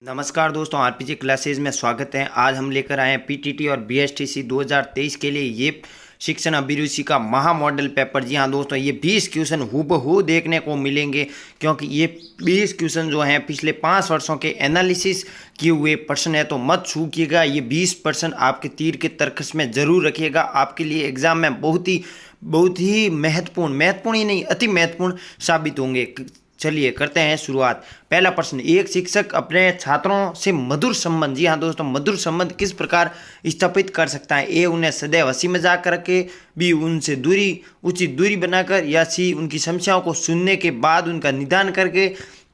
नमस्कार दोस्तों, RPG classes में स्वागत है। आज हम लेकर आए हैं पीटीटी और बीएसटीसी 2023 के लिए ये शिक्षण अभिरुचि का महा मॉडल पेपर। जी हाँ दोस्तों, ये 20 क्वेश्चन हूबहू देखने को मिलेंगे, क्योंकि ये 20 क्वेश्चन जो हैं पिछले 5 वर्षों के एनालिसिस किए हुए प्रश्न है। तो मत चूकिएगा, ये 20% आपके तीर के तर्कस में जरूर रखिएगा। आपके लिए एग्जाम में बहुत ही महत्वपूर्ण ही नहीं, अति महत्वपूर्ण साबित होंगे। चलिए करते हैं शुरुआत। पहला प्रश्न, एक शिक्षक अपने छात्रों से मधुर संबंध, जी हाँ दोस्तों, मधुर संबंध किस प्रकार स्थापित कर सकता है? ए, उन्हें सदैव हंसी मजाक करके, बी, उनसे उचित दूरी बनाकर, या सी, उनकी समस्याओं को सुनने के बाद उनका निदान करके,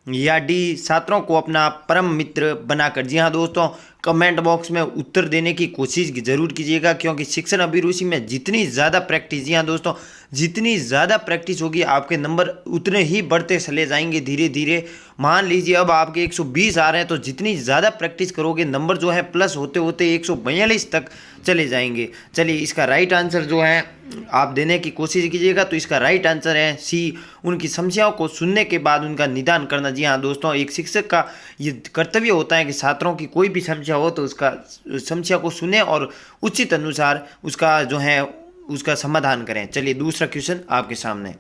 या डी, छात्रों को अपना परम मित्र बनाकर। जी हाँ दोस्तों, कमेंट बॉक्स में उत्तर देने की कोशिश जरूर कीजिएगा, क्योंकि शिक्षण अभिरुचि में जितनी ज़्यादा प्रैक्टिस, जी हाँ दोस्तों, जितनी ज़्यादा प्रैक्टिस होगी आपके नंबर उतने ही बढ़ते चले जाएंगे धीरे धीरे। मान लीजिए अब आपके 120 आ रहे हैं, तो जितनी ज़्यादा प्रैक्टिस करोगे नंबर जो है प्लस होते होते 142 तक चले जाएंगे। चलिए, इसका राइट आंसर जो है आप देने की कोशिश कीजिएगा। तो इसका राइट आंसर है सी, उनकी समस्याओं को सुनने के बाद उनका निदान करना। जी हाँ दोस्तों, एक शिक्षक का ये कर्तव्य होता है कि छात्रों की कोई भी समस्या हो तो उसका समस्या को सुने और उचित अनुसार उसका समाधान करें। चलिए, दूसरा क्वेश्चन आपके सामने।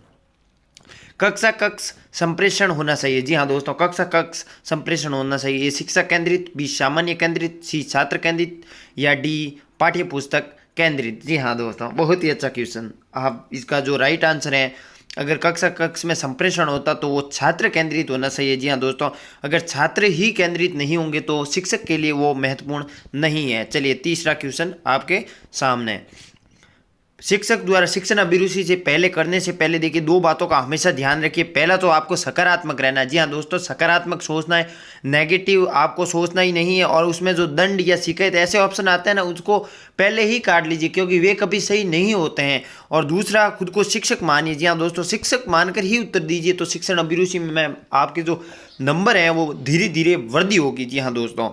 कक्षा कक्ष संप्रेषण होना चाहिए। जी हाँ दोस्तों, कक्षा कक्ष संप्रेषण होना चाहिए। ए, शिक्षक केंद्रित, बी, सामान्य केंद्रित, सी, छात्र केंद्रित, या डी, पाठ्य पुस्तक केंद्रित। जी हाँ दोस्तों, बहुत ही अच्छा क्वेश्चन। आप इसका जो राइट आंसर है, अगर कक्षा कक्ष में संप्रेषण होता तो वो छात्र केंद्रित होना चाहिए। जी हाँ दोस्तों, अगर छात्र ही केंद्रित नहीं होंगे तो शिक्षक के लिए वो महत्वपूर्ण नहीं है। चलिए, तीसरा क्वेश्चन आपके सामने। शिक्षक द्वारा शिक्षण अभिरुचि से पहले करने से पहले देखिए, दो बातों का हमेशा ध्यान रखिए। पहला तो आपको सकारात्मक रहना है। जी हाँ दोस्तों, सकारात्मक सोचना है, नेगेटिव आपको सोचना ही नहीं है। और उसमें जो दंड या शिकायत ऐसे ऑप्शन आते हैं ना, उसको पहले ही काट लीजिए, क्योंकि वे कभी सही नहीं होते हैं। और दूसरा, खुद को शिक्षक मानिए। जी हाँ दोस्तों, शिक्षक मानकर ही उत्तर दीजिए, तो शिक्षण अभिरुचि में आपके जो नंबर हैं वो धीरे धीरे वृद्धि होगी। जी हाँ दोस्तों,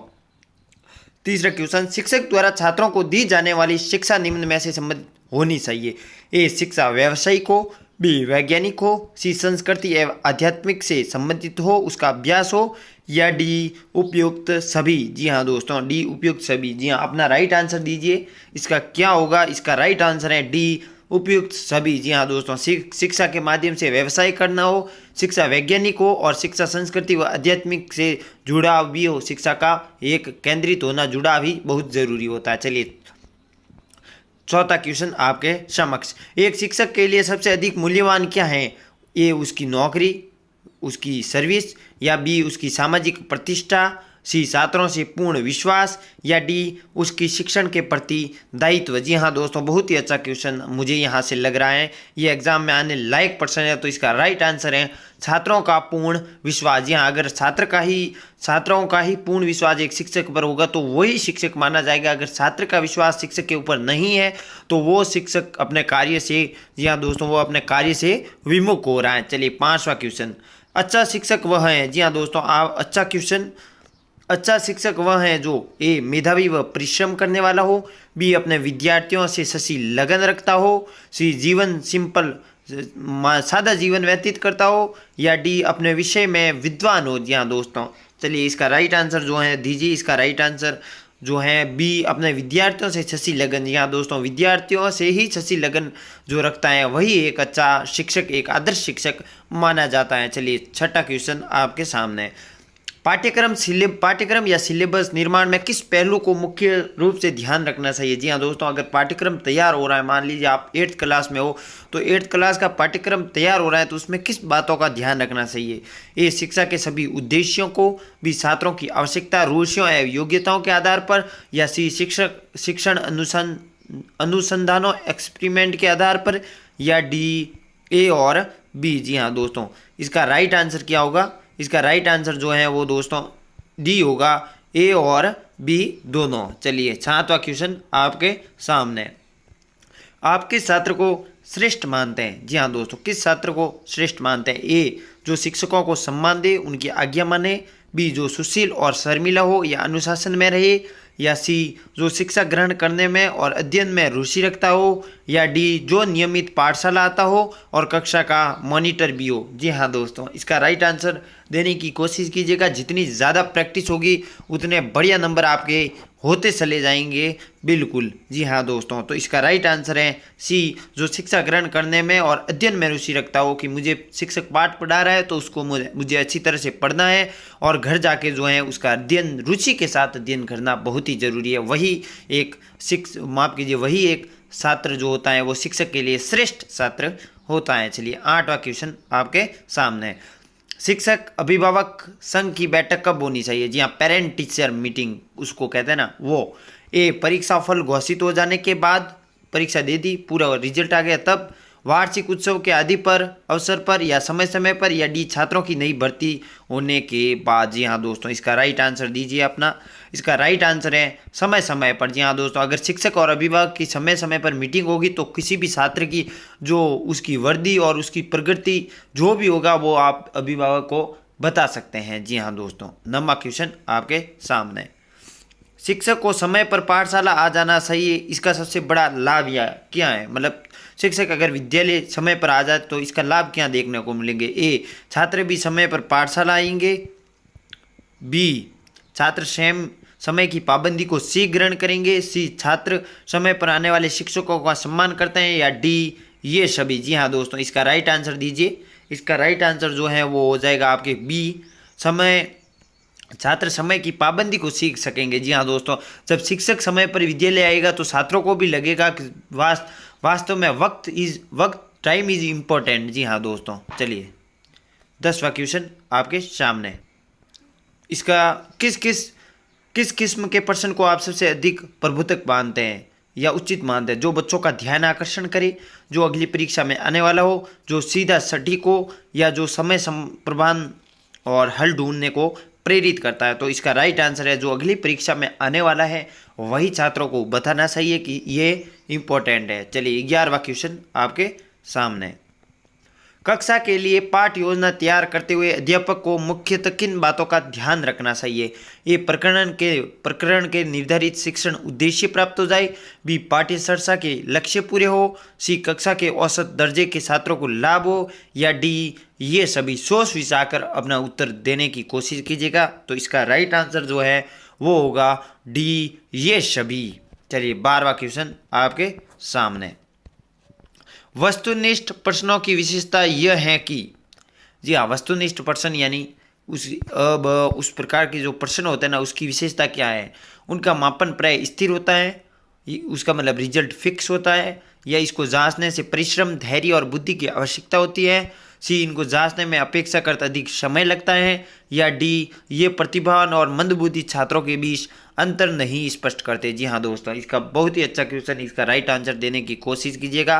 तीसरा क्वेश्चन, शिक्षक द्वारा छात्रों को दी जाने वाली शिक्षा निम्न में से संबंधित होनी चाहिए। ए, शिक्षा व्यावसायिक हो, बी, वैज्ञानिक हो, सी, संस्कृति एवं आध्यात्मिक से संबंधित हो, उसका अभ्यास हो, या डी, उपयुक्त सभी। जी हाँ दोस्तों, डी, उपयुक्त सभी। जी हाँ, अपना राइट आंसर दीजिए। इसका क्या होगा? इसका राइट आंसर है डी, उपयुक्त सभी। जी हाँ दोस्तों, शिक्षा के माध्यम से व्यवसाय करना हो, शिक्षा वैज्ञानिक हो, और शिक्षा संस्कृति व आध्यात्मिक से जुड़ाव भी हो। शिक्षा का एक केंद्रित होना, जुड़ाव भी बहुत जरूरी होता है। चलिए, चौथा क्वेश्चन आपके समक्ष। एक शिक्षक के लिए सबसे अधिक मूल्यवान क्या है? ए, उसकी नौकरी, उसकी सर्विस, या बी, उसकी सामाजिक प्रतिष्ठा, सी, छात्रों से पूर्ण विश्वास, या डी, उसकी शिक्षण के प्रति दायित्व। जी हाँ दोस्तों, बहुत ही अच्छा क्वेश्चन मुझे यहाँ से लग रहा है ये एग्जाम में आने लायक प्रश्न है। तो इसका राइट आंसर है छात्रों का पूर्ण विश्वास। जी हाँ, अगर छात्रों का ही पूर्ण विश्वास एक शिक्षक पर होगा तो वही शिक्षक माना जाएगा। अगर छात्र का विश्वास शिक्षक के ऊपर नहीं है तो वो शिक्षक अपने कार्य से, जी हाँ दोस्तों, वो अपने कार्य से विमुख हो रहा है। चलिए, पांचवा क्वेश्चन, अच्छा शिक्षक वह है। जी हाँ दोस्तों, आप अच्छा क्वेश्चन। अच्छा शिक्षक वह है जो ए, मेधावी व परिश्रम करने वाला हो, बी, अपने विद्यार्थियों से सच्ची लगन रखता हो, सी, सादा जीवन व्यतीत करता हो, या डी, अपने विषय में विद्वान हो। जी हाँ दोस्तों, चलिए इसका राइट आंसर जो है दीजिए। इसका राइट आंसर जो है बी, अपने विद्यार्थियों से सच्ची लगन। जी हाँ दोस्तों, विद्यार्थियों से ही सच्ची लगन जो रखता है वही एक अच्छा शिक्षक, एक आदर्श शिक्षक माना जाता है। चलिए, छठा क्वेश्चन आपके सामने। पाठ्यक्रम या सिलेबस निर्माण में किस पहलू को मुख्य रूप से ध्यान रखना चाहिए? जी हाँ दोस्तों, अगर पाठ्यक्रम तैयार हो रहा है, मान लीजिए आप 8th क्लास में हो, तो 8th क्लास का पाठ्यक्रम तैयार हो रहा है तो उसमें किस बातों का ध्यान रखना चाहिए? ए, शिक्षा के सभी उद्देश्यों को, बी, छात्रों की आवश्यकता, रुचियों एवं योग्यताओं के आधार पर, या सी, शिक्षण अनुसंधानों एक्सपेरिमेंट के आधार पर, या डी, ए और बी। जी हाँ दोस्तों, इसका राइट आंसर क्या होगा? इसका राइट आंसर जो है वो दोस्तों डी होगा, ए और बी दोनों। चलिए, सातवां क्वेश्चन आपके सामने। आप किस छात्र को श्रेष्ठ मानते हैं? जी हाँ दोस्तों, किस छात्र को श्रेष्ठ मानते हैं? ए, जो शिक्षकों को सम्मान दे, उनकी आज्ञा माने, बी, जो सुशील और शर्मिला हो या अनुशासन में रहे, या सी जो शिक्षा ग्रहण करने में और अध्ययन में रुचि रखता हो, या डी जो नियमित पाठशाला आता हो और कक्षा का मॉनिटर भी हो। जी हाँ दोस्तों, इसका राइट आंसर देने की कोशिश कीजिएगा। जितनी ज़्यादा प्रैक्टिस होगी उतने बढ़िया नंबर आपके होते चले जाएंगे। बिल्कुल जी हाँ दोस्तों, तो इसका राइट आंसर है सी जो शिक्षा ग्रहण करने में और अध्ययन में रुचि रखता हो, कि मुझे शिक्षक पाठ पढ़ा रहा है तो उसको मुझे अच्छी तरह से पढ़ना है और घर जाके जो है उसका अध्ययन रुचि के साथ अध्ययन करना बहुत ही ज़रूरी है। वही एक वही एक छात्र जो होता है वो शिक्षक के लिए श्रेष्ठ छात्र होता है। चलिए 8वां क्वेश्चन आपके सामने है। शिक्षक अभिभावक संघ की बैठक कब होनी चाहिए? जी हाँ, पेरेंट टीचर मीटिंग उसको कहते हैं ना वो। ए परीक्षा फल घोषित हो जाने के बाद, परीक्षा दे दी, पूरा रिजल्ट आ गया तब, वार्षिक उत्सव के आदि पर अवसर पर, या समय समय पर, या डी छात्रों की नई भर्ती होने के बाद। जी हाँ दोस्तों, इसका राइट आंसर दीजिए अपना। इसका राइट आंसर है समय समय पर। जी हाँ दोस्तों, अगर शिक्षक और अभिभावक की समय समय पर मीटिंग होगी तो किसी भी छात्र की जो उसकी वर्दी और उसकी प्रगति जो भी होगा वो आप अभिभावक को बता सकते हैं। जी हाँ दोस्तों, 9वां क्वेश्चन आपके सामने। शिक्षक को समय पर पाठशाला आ जाना सही है, इसका सबसे बड़ा लाभ क्या है? मतलब शिक्षक अगर विद्यालय समय पर आ जाए तो इसका लाभ क्या देखने को मिलेंगे? ए छात्र भी समय पर पाठशाला आएंगे, बी छात्र स्वयं समय की पाबंदी को सीख ग्रहण करेंगे, सी छात्र समय पर आने वाले शिक्षकों का सम्मान करते हैं, या डी ये सभी। जी हाँ दोस्तों, इसका राइट आंसर दीजिए। इसका राइट आंसर जो है वो हो जाएगा आपके बी, छात्र समय की पाबंदी को सीख सकेंगे। जी हाँ दोस्तों, जब शिक्षक समय पर विद्यालय आएगा तो छात्रों को भी लगेगा कि वास्तव में टाइम इज इम्पोर्टेंट। जी हाँ दोस्तों, चलिए 10वां क्वेश्चन आपके सामने। इसका किस किस्म के प्रश्न को आप सबसे अधिक प्रबुद्धक मानते हैं या उचित मानते हैं? जो बच्चों का ध्यान आकर्षण करे, जो अगली परीक्षा में आने वाला हो, जो सीधा सटीक हो, या जो समय प्रबंधन और हल ढूंढने को प्रेरित करता है? तो इसका राइट आंसर है जो अगली परीक्षा में आने वाला है वही छात्रों को बताना चाहिए कि ये इम्पोर्टेंट है। चलिए 11वां क्वेश्चन आपके सामने। कक्षा के लिए पाठ योजना तैयार करते हुए अध्यापक को मुख्यतः किन बातों का ध्यान रखना चाहिए? ए प्रकरण के निर्धारित शिक्षण उद्देश्य प्राप्त हो जाए, बी पाठ्य चर्चा के लक्ष्य पूरे हो, सी कक्षा के औसत दर्जे के छात्रों को लाभ हो, या डी ये सभी। सोच विचार अपना उत्तर देने की कोशिश कीजिएगा। तो इसका राइट आंसर जो है वो होगा डी ये सभी। चलिए 12वां क्वेश्चन आपके सामने। वस्तुनिष्ठ प्रश्नों की विशेषता यह है कि, जी हाँ, वस्तुनिष्ठ प्रश्न यानी उस प्रकार के जो प्रश्न होते हैं ना उसकी विशेषता क्या है? उनका मापन प्राय स्थिर होता है, उसका मतलब रिजल्ट फिक्स होता है, या इसको जांचने से परिश्रम, धैर्य और बुद्धि की आवश्यकता होती है, सी इनको जांचने में अपेक्षाकृत अधिक समय लगता है, या डी ये प्रतिभावान और मंदबुद्धि छात्रों के बीच अंतर नहीं स्पष्ट करते। जी हाँ दोस्तों, इसका बहुत ही अच्छा क्वेश्चन। इसका राइट आंसर देने की कोशिश कीजिएगा।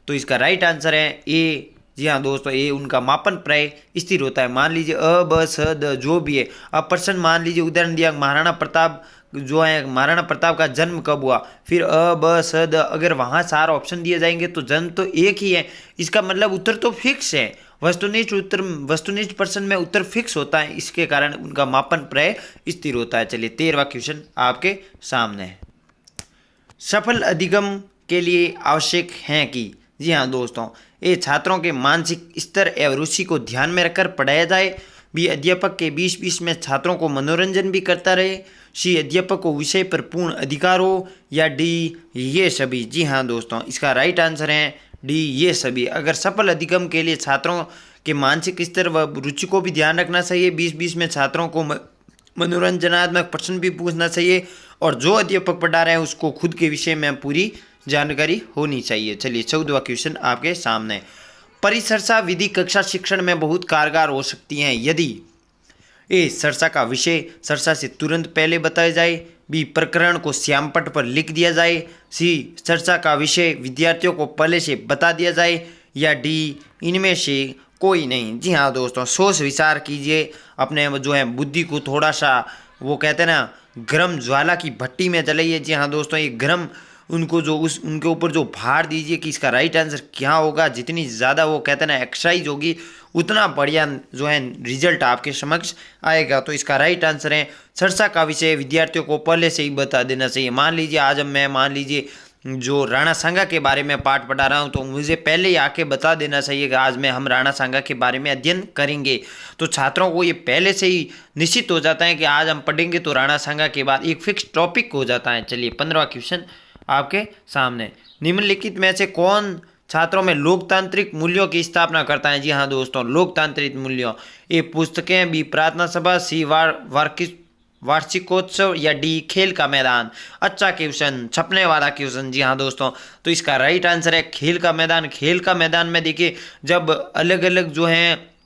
तो इसका राइट आंसर है ए। जी हाँ दोस्तों, ए उनका मापन प्राय स्थिर होता है। मान लीजिए अ ब स द जो भी है, अब प्रश्न मान लीजिए उदाहरण दिया महाराणा प्रताप जो है, महाराणा प्रताप का जन्म कब हुआ, फिर अ ब स द, अगर वहाँ 4 ऑप्शन दिए जाएंगे तो जन्म तो एक ही है, इसका मतलब उत्तर तो फिक्स है। वस्तुनिष्ठ प्रश्न में उत्तर फिक्स होता है, इसके कारण उनका मापन प्राय स्थिर होता है। चलिए 13वां क्वेश्चन आपके सामने है। सफल अधिगम के लिए आवश्यक है कि, जी हाँ दोस्तों, ये छात्रों के मानसिक स्तर एवं रुचि को ध्यान में रखकर पढ़ाया जाए, बी अध्यापक के बीच में छात्रों को मनोरंजन भी करता रहे, सी अध्यापक को विषय पर पूर्ण अधिकार हो, या डी ये सभी। जी हाँ दोस्तों, इसका राइट आंसर है डी ये सभी। अगर सफल अधिगम के लिए छात्रों के मानसिक स्तर व रुचि को भी ध्यान रखना चाहिए, बीच में छात्रों को मनोरंजनात्मक प्रश्न भी पूछना चाहिए, और जो अध्यापक पढ़ा रहे हैं उसको खुद के विषय में पूरी जानकारी होनी चाहिए। चलिए 14वां क्वेश्चन आपके सामने। परिचर्चा विधि कक्षा शिक्षण में बहुत कारगर हो सकती हैं यदि ए चर्चा का विषय चर्चा से तुरंत पहले बताया जाए, बी प्रकरण को श्यामपट्ट पर लिख दिया जाए, सी चर्चा का विषय विद्यार्थियों को पहले से बता दिया जाए, या डी इनमें से कोई नहीं। जी हाँ दोस्तों, सोच विचार कीजिए, अपने जो है बुद्धि को थोड़ा सा वो कहते हैं ना गर्म ज्वाला की भट्टी में जलाइए। जी हाँ दोस्तों, ये गर्म उनको जो उनके ऊपर जो भार दीजिए कि इसका राइट आंसर क्या होगा। जितनी ज़्यादा वो कहते हैं ना एक्सरसाइज होगी, उतना बढ़िया जो है रिजल्ट आपके समक्ष आएगा। तो इसका राइट आंसर है चर्चा का विषय विद्यार्थियों को पहले से ही बता देना चाहिए। मान लीजिए आज मैं मान लीजिए जो राणा सांगा के बारे में पाठ पढ़ा रहा हूँ, तो मुझे पहले ही आके बता देना चाहिए कि आज हम राणा सांगा के बारे में अध्ययन करेंगे। तो छात्रों को ये पहले से ही निश्चित हो जाता है कि आज हम पढ़ेंगे तो राणा सांगा के बाद एक फिक्स टॉपिक हो जाता है। चलिए 15वां क्वेश्चन आपके सामने, निम्नलिखित में से कौन छात्रों में लोकतांत्रिक मूल्यों की स्थापना करता है। जी हाँ दोस्तों, लोकतांत्रिक मूल्यों, ए पुस्तकें, बी प्रार्थना सभा, सी वार्षिकोत्सव या डी खेल का मैदान। अच्छा क्वेश्चन, छपने वाला क्वेश्चन। जी हाँ दोस्तों, तो इसका राइट आंसर है खेल का मैदान। खेल का मैदान में देखिए जब अलग अलग जो है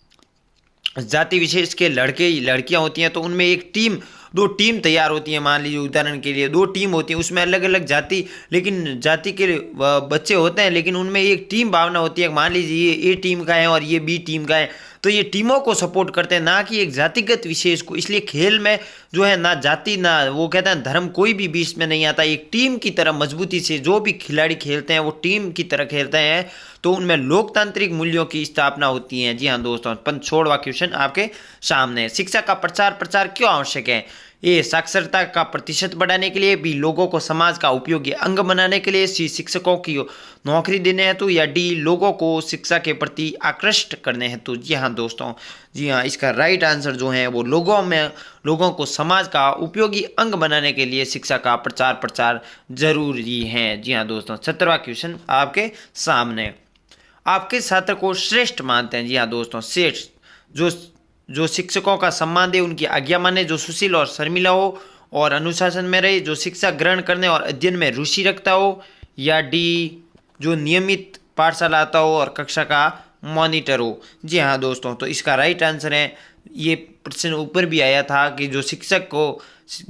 जाति विशेष के लड़के लड़कियां होती हैं तो उनमें एक टीम, दो टीम तैयार होती है। मान लीजिए उदाहरण के लिए दो टीम होती है, उसमें अलग अलग जाति के बच्चे होते हैं, लेकिन उनमें एक टीम भावना होती है। मान लीजिए ये ए टीम का है और ये बी टीम का है, तो ये टीमों को सपोर्ट करते हैं, ना कि एक जातिगत विशेष को। इसलिए खेल में जो है ना जाति ना वो कहते हैं धर्म कोई भी बीच में नहीं आता। एक टीम की तरह मजबूती से जो भी खिलाड़ी खेलते हैं वो टीम की तरह खेलते हैं, तो उनमें लोकतांत्रिक मूल्यों की स्थापना होती है। जी हाँ दोस्तों, 16वां क्वेश्चन आपके सामने, शिक्षा का प्रचार क्यों आवश्यक है। ए साक्षरता का प्रतिशत बढ़ाने के लिए, बी लोगों को समाज का उपयोगी अंग बनाने के लिए, सी शिक्षकों की नौकरी देने हेतु, या डी लोगों को शिक्षा के प्रति आकृष्ट करने हेतु। जी हाँ दोस्तों, जी हाँ, इसका राइट आंसर जो है वो लोगों को समाज का उपयोगी अंग बनाने के लिए शिक्षा का प्रचार जरूरी है। जी हाँ दोस्तों, 17वां क्वेश्चन आपके सामने, आपके छात्र को श्रेष्ठ मानते हैं। जी हाँ दोस्तों, श्रेष्ठ जो शिक्षकों का सम्मान दे, उनकी आज्ञा माने, जो सुशील और शर्मिला हो और अनुशासन में रहे, जो शिक्षा ग्रहण करने और अध्ययन में रुचि रखता हो, या डी जो नियमित पाठशाला आता हो और कक्षा का मॉनिटर हो। जी हाँ दोस्तों, तो इसका राइट आंसर है, ये प्रश्न ऊपर भी आया था कि जो शिक्षक को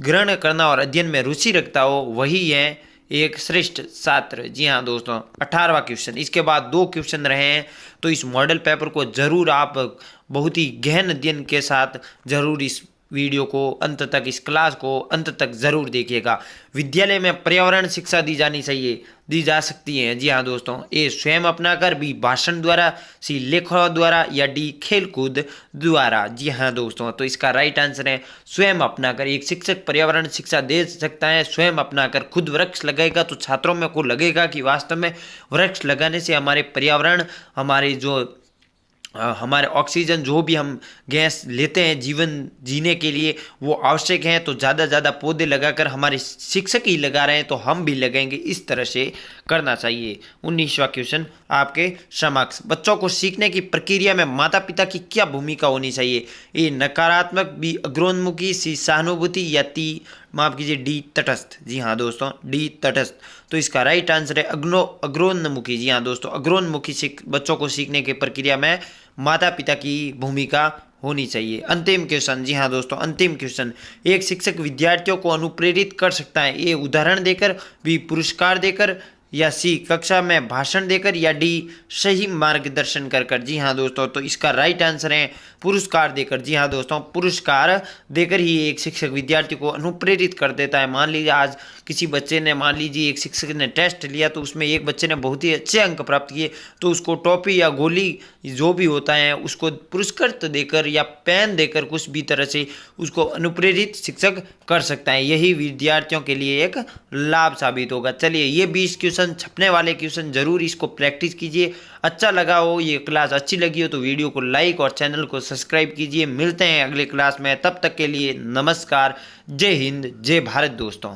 ग्रहण करना और अध्ययन में रुचि रखता हो वही है एक श्रेष्ठ छात्र। जी हाँ दोस्तों, 18वां क्वेश्चन, इसके बाद 2 क्वेश्चन रहे हैं, तो इस मॉडल पेपर को जरूर आप बहुत ही गहन अध्ययन के साथ जरूर इस वीडियो को अंत तक, इस क्लास को अंत तक जरूर देखिएगा। विद्यालय में पर्यावरण शिक्षा दी जा सकती है। जी हाँ दोस्तों, ए स्वयं अपनाकर, बी भाषण द्वारा, सी लेखों द्वारा, या डी खेलकूद द्वारा। जी हाँ दोस्तों, तो इसका राइट आंसर है स्वयं अपनाकर। एक शिक्षक पर्यावरण शिक्षा दे सकता है स्वयं अपनाकर। खुद वृक्ष लगाएगा तो छात्रों में को लगेगा कि वास्तव में वृक्ष लगाने से हमारे पर्यावरण, हमारे ऑक्सीजन जो भी हम गैस लेते हैं जीवन जीने के लिए वो आवश्यक है। तो ज़्यादा ज़्यादा पौधे लगाकर, हमारे शिक्षक ही लगा रहे हैं तो हम भी लगाएंगे, इस तरह से करना चाहिए। 19वां क्वेश्चन आपके समक्ष, बच्चों को सीखने की प्रक्रिया में माता पिता की क्या भूमिका होनी चाहिए। ए नकारात्मक, बी अग्रोन्मुखी, सी सहानुभूति, या माफ कीजिए डी तटस्थ। जी हाँ दोस्तों, डी तटस्थ। तो इसका राइट आंसर है अग्रोन्मुखी। जी हाँ दोस्तों, अग्रोन्मुखी बच्चों को सीखने की प्रक्रिया में माता पिता की भूमिका होनी चाहिए। अंतिम क्वेश्चन, जी हाँ दोस्तों, अंतिम क्वेश्चन, एक शिक्षक विद्यार्थियों को अनुप्रेरित कर सकता है। ए उदाहरण देकर, बी पुरस्कार देकर, या सी कक्षा में भाषण देकर, या डी सही मार्गदर्शन कर। जी हाँ दोस्तों, तो इसका राइट आंसर है पुरस्कार देकर। जी हाँ दोस्तों, पुरस्कार देकर ही एक शिक्षक विद्यार्थी को अनुप्रेरित कर देता है। मान लीजिए आज किसी बच्चे ने, मान लीजिए एक शिक्षक ने टेस्ट लिया तो उसमें एक बच्चे ने बहुत ही अच्छे अंक प्राप्त किए, तो उसको टॉफी या गोली जो भी होता है उसको पुरस्कृत देकर या पेन देकर कुछ भी तरह से उसको अनुप्रेरित शिक्षक कर सकता है। यही विद्यार्थियों के लिए एक लाभ साबित होगा। चलिए, ये 20 क्वेश्चन छपने वाले क्वेश्चन जरूर इसको प्रैक्टिस कीजिए। अच्छा लगा हो, ये क्लास अच्छी लगी हो तो वीडियो को लाइक और चैनल को सब्सक्राइब कीजिए। मिलते हैं अगले क्लास में, तब तक के लिए नमस्कार। जय हिंद, जय भारत दोस्तों।